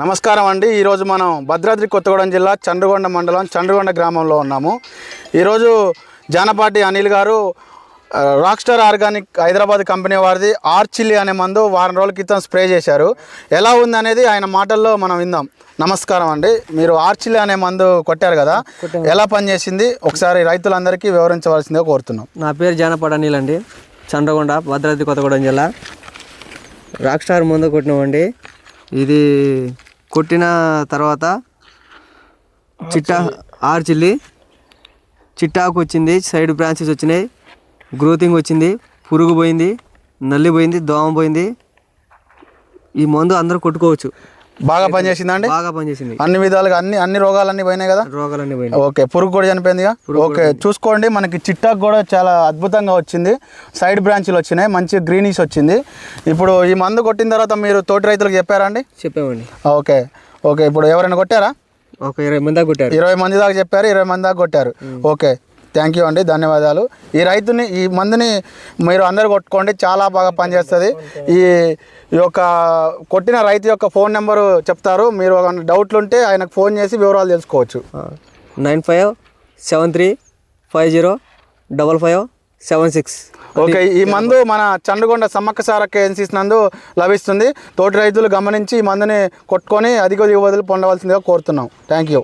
నమస్కారం అండి. ఈరోజు మనం భద్రాద్రి కొత్తగూడెం జిల్లా చండ్రగొండ మండలం చండ్రగొండ గ్రామంలో ఉన్నాము. ఈరోజు జానపాటి అనిల్ గారు rock star organic Hyderabad company వారిది ఆర్చిల్లీ అనే మందు వారం రోజుల క్రితం స్ప్రే చేశారు. ఎలా ఉంది అనేది ఆయన మాటల్లో మనం విందాం. నమస్కారం అండి, మీరు ఆర్చిల్లీ అనే మందు కొట్టారు కదా, ఎలా పనిచేసింది ఒకసారి రైతులందరికీ వివరించవలసిందిగా కోరుతున్నాం. నా పేరు జానపాటి అనిల్ అండి, చండ్రగొండ భద్రాద్రి కొత్తగూడెం జిల్లా. రాక్ స్టార్ మందు కొట్టినామండి. ఇది కొట్టిన తర్వాత ఆర్చిల్లీ చిట్టాకు వచ్చింది, సైడ్ బ్రాంచెస్ వచ్చినాయి, గ్రోతింగ్ వచ్చింది, పురుగు పోయింది, నల్లి పోయింది, దోమ పోయింది. ఈ మందు అందరూ కొట్టుకోవచ్చు. బాగా పనిచేసిందండి. బాగా పనిచేసింది అన్ని విధాలుగా, అన్ని రోగాలన్నీ పోయినాయి కదా. రోగాలన్నీ పోయినాయి. ఓకే, పురుగు కూడా చనిపోయిందిగా. ఓకే, చూసుకోండి, మనకి చిట్టాకు కూడా చాలా అద్భుతంగా వచ్చింది, సైడ్ బ్రాంచ్లు వచ్చినాయి, మంచి గ్రీనిష్ వచ్చింది. ఇప్పుడు ఈ మందు కొట్టిన తర్వాత మీరు తోటి రైతులకు చెప్పారా అండి? చెప్పామండి. ఓకే ఓకే, ఇప్పుడు ఎవరైనా కొట్టారా? ఒక 20 మంది దాకా కొట్టారు. 20 మంది దాకా చెప్పారు, 20 మంది దాకా కొట్టారు. ఓకే, థ్యాంక్ యూ అండి, ధన్యవాదాలు. ఈ మందుని మీరు అందరు కొట్టుకోండి, చాలా బాగా పనిచేస్తుంది. ఈ యొక్క కొట్టిన రైతు యొక్క ఫోన్ నెంబరు చెప్తారు, మీరు డౌట్లు ఉంటే ఆయనకు ఫోన్ చేసి వివరాలు తెలుసుకోవచ్చు. 9573505576. ఓకే, ఈ మందు మన చండ్రగొండ సమ్మక్క సారక్క ఏజెన్సీస్ నందు లభిస్తుంది. తోటి రైతులు గమనించి ఈ మందుని కొట్టుకొని అధిక దిగుబడులు పొందవలసిందిగా కోరుతున్నాం. Thank you.